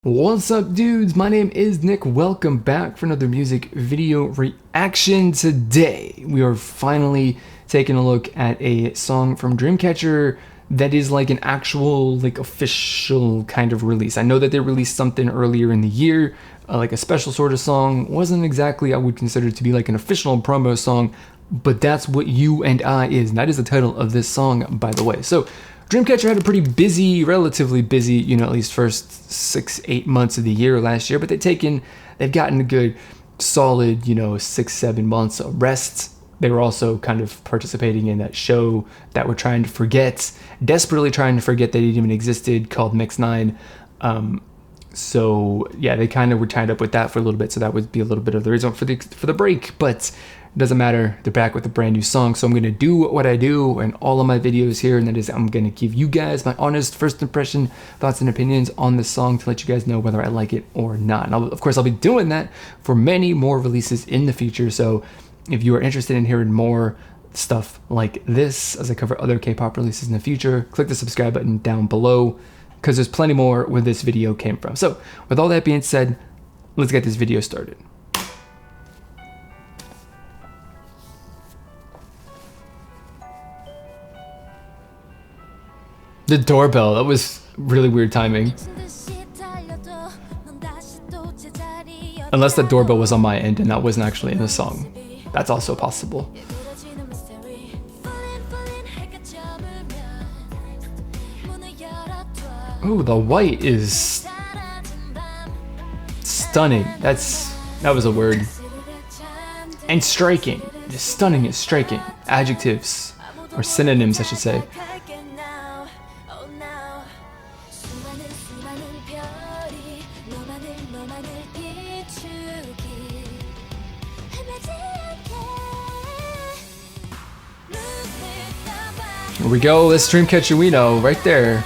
What's up, dudes? My name is Nick. Welcome back for another music video reaction. Today we are finally taking a look at a song from Dreamcatcher that is like an actual official kind of release. I know that they released something earlier in the year, like a special sort of song. Wasn't exactly I would consider to be like an official promo song, but that's what You and I is, and that is the title of this song, by the way. So Dreamcatcher had a pretty busy, relatively busy, at least first 6-8 months of the year last year, but they've gotten a good solid, 6-7 months of rest. They were also kind of participating in that show that we're trying to forget, desperately trying to forget that it even existed, called Mix 9. So yeah, they kind of were tied up with that for a little bit, so that would be a little bit of the reason for the break, but it doesn't matter. They're back with a brand new song, so I'm going to do what I do in all of my videos here, and that is I'm going to give you guys my honest first impression, thoughts, and opinions on this song to let you guys know whether I like it or not. And of course, I'll be doing that for many more releases in the future, so if you are interested in hearing more stuff like this as I cover other K-pop releases in the future, click the subscribe button down below, because there's plenty more where this video came from. So with all that being said, let's get this video started. The doorbell, that was really weird timing. Unless the doorbell was on my end and that wasn't actually in the song. That's also possible. Ooh, the white is stunning. That was a word. And striking. Stunning is striking. Adjectives, or synonyms I should say. Here we go, this Dreamcatcher we know, right there.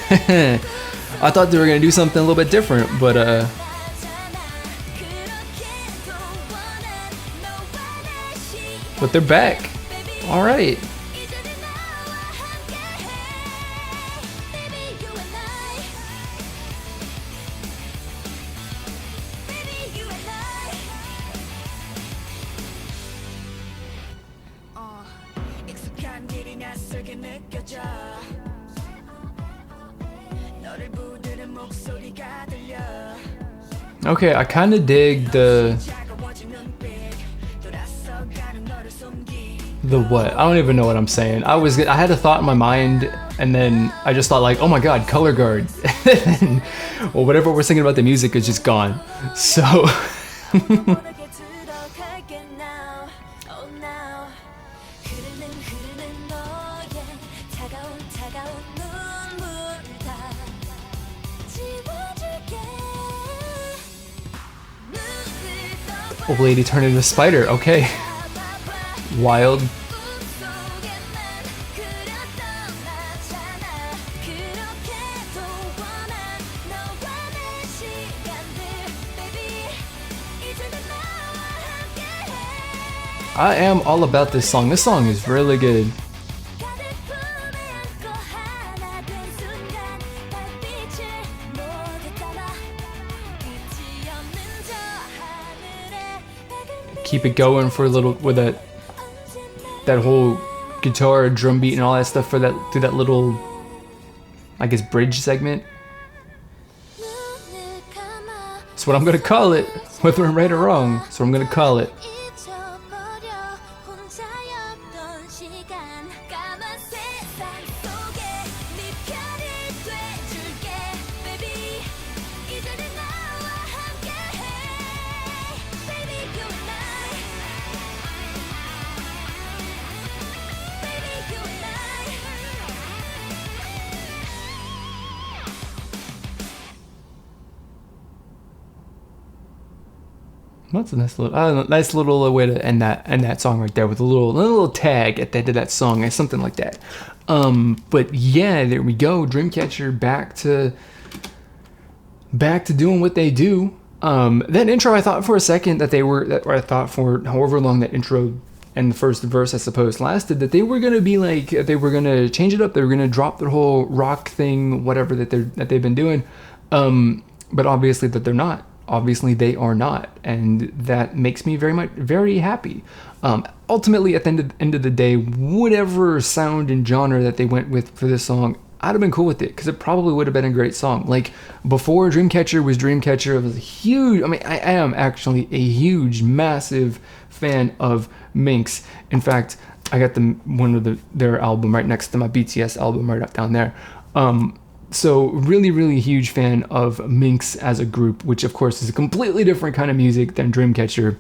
I thought they were gonna do something a little bit different, but they're back. All right. Okay, I kind of dig the what? I don't even know what I'm saying. I had a thought in my mind, and then I just thought like, oh my god, color guard. Well, whatever we're thinking about the music is just gone. So old lady turned into a spider. Okay. Wild. I am all about this song. This song is really good. Keep it going for a little with that whole guitar, drum beat, and all that stuff for through that little, I guess, bridge segment. That's what I'm gonna call it, whether I'm right or wrong. So I'm gonna call it. That's a nice little way to end that song right there, with a little tag at the end of that song, something like that. But yeah, there we go. Dreamcatcher back to doing what they do. That intro, I thought for a second I thought for however long that intro and the first verse, I suppose, lasted, that they were gonna be like, they were gonna change it up. They were gonna drop their whole rock thing, whatever that they've been doing. but obviously that they're not. Obviously they are not, and that makes me very happy. Ultimately, at the end of the day, whatever sound and genre that they went with for this song, I'd have been cool with it, because it probably would have been a great song. Like, before Dreamcatcher was Dreamcatcher, it was a huge, I am actually a huge, massive fan of Minx. In fact, I got their album right next to my BTS album right up down there. So really huge fan of Minx as a group, which of course is a completely different kind of music than Dreamcatcher.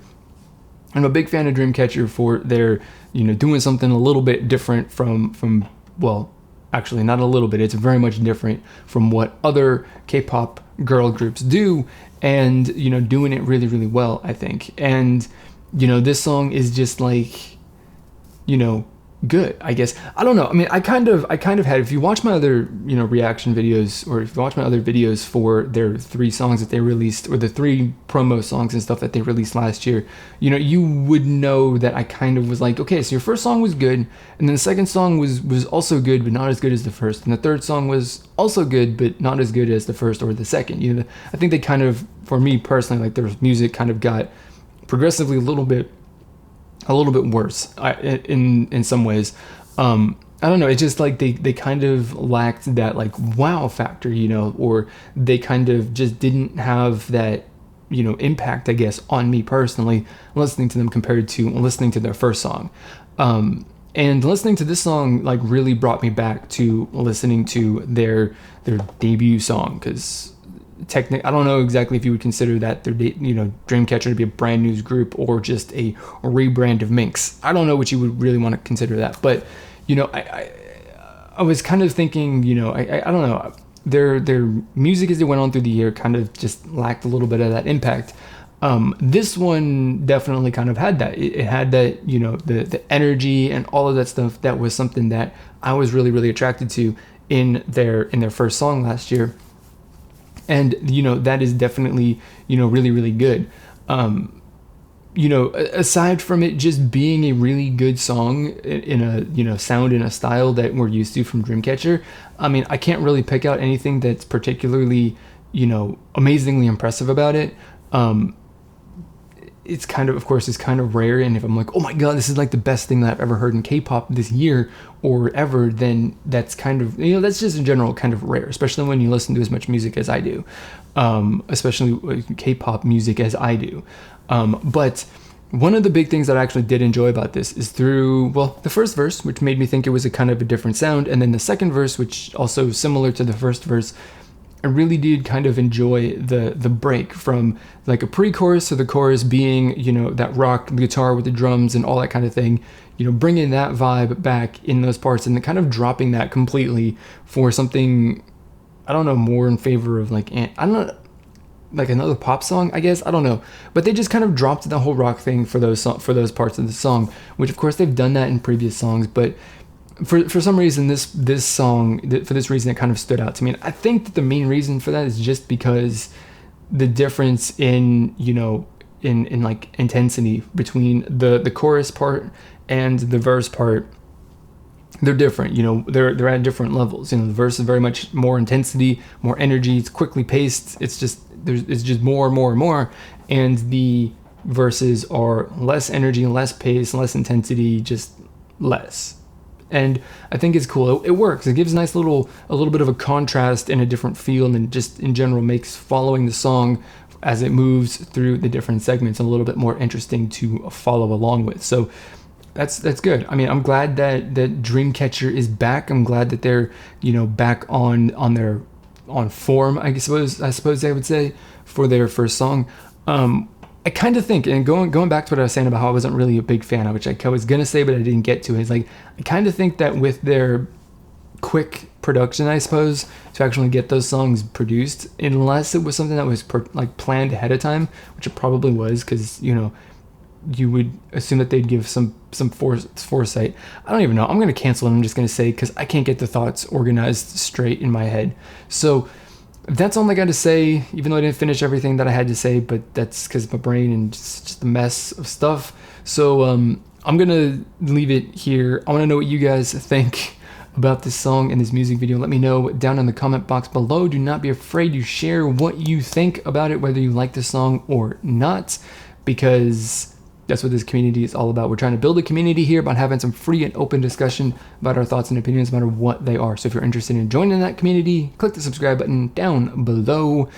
I'm a big fan of Dreamcatcher for their, doing something a little bit different from well, actually not a little bit, it's very much different from what other K-pop girl groups do, and, doing it really well, I think. And, this song is just like, good, I guess. I don't know. I kind of had, if you watch my other, reaction videos, or if you watch my other videos for their 3 songs that they released, or the 3 promo songs and stuff that they released last year, you would know that I kind of was like, okay, so your first song was good, and then the second song was also good, but not as good as the first, and the third song was also good, but not as good as the first or the second. I think they kind of, for me personally, like, their music kind of got progressively a little bit worse in some ways. I don't know, it's just like they kind of lacked that, like, wow factor, or they kind of just didn't have that, impact, I guess, on me personally, listening to them compared to listening to their first song. And listening to this song, like, really brought me back to listening to their debut song, because I don't know exactly if you would consider that their Dreamcatcher to be a brand new group or just a rebrand of Minx. I don't know what you would really want to consider that, but I was kind of thinking, I don't know, their music as they went on through the year kind of just lacked a little bit of that impact. This one definitely kind of had that. It had that, the energy and all of that stuff. That was something that I was really attracted to in their first song last year. And, that is definitely, really good. Aside from it just being a really good song in a, sound and a style that we're used to from Dreamcatcher, I can't really pick out anything that's particularly, amazingly impressive about it. It's kind of rare, and if I'm like, oh my god, this is like the best thing that I've ever heard in K-pop this year or ever, then that's kind of, that's just in general kind of rare, especially when you listen to as much music as I do, especially K-pop music as I do. But one of the big things that I actually did enjoy about this is through, the first verse, which made me think it was a kind of a different sound, and then the second verse, which also similar to the first verse. I really did kind of enjoy the break from like a pre-chorus to the chorus being, that rock guitar with the drums and all that kind of thing, bringing that vibe back in those parts, and then kind of dropping that completely for something, I don't know, more in favor of like, I don't know, like another pop song, I guess. I don't know. But they just kind of dropped the whole rock thing for those parts of the song, which of course they've done that in previous songs, but for some reason, this song, for this reason, it kind of stood out to me. And I think that the main reason for that is just because the difference in, in like intensity between the chorus part and the verse part, they're different. They're at different levels. The verse is very much more intensity, more energy. It's quickly paced. It's just more and more, and the verses are less energy, less pace, less intensity, just less. And I think it's cool. It works. It gives a little bit of a contrast and a different feel, and just in general makes following the song as it moves through the different segments a little bit more interesting to follow along with. So that's good. I'm glad that Dreamcatcher is back. I'm glad that they're, back on form, I suppose I would say, for their first song. I kind of think, and going back to what I was saying about how I wasn't really a big fan of, which I was going to say, but I didn't get to, is like, I kind of think that with their quick production, I suppose, to actually get those songs produced, unless it was something that was planned ahead of time, which it probably was, because, you would assume that they'd give some foresight. I don't even know. I'm going to cancel it. I'm just going to say, because I can't get the thoughts organized straight in my head. So that's all I got to say, even though I didn't finish everything that I had to say, but that's because my brain and just a mess of stuff. So I'm going to leave it here. I want to know what you guys think about this song and this music video. Let me know down in the comment box below. Do not be afraid to share what you think about it, whether you like this song or not, because that's what this community is all about. We're trying to build a community here about having some free and open discussion about our thoughts and opinions, no matter what they are. So if you're interested in joining that community, click the subscribe button down below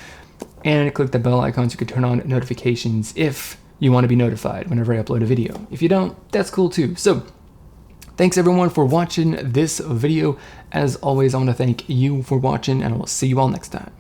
and click the bell icon so you can turn on notifications if you want to be notified whenever I upload a video. If you don't, that's cool too. So thanks everyone for watching this video. As always, I want to thank you for watching, and I will see you all next time.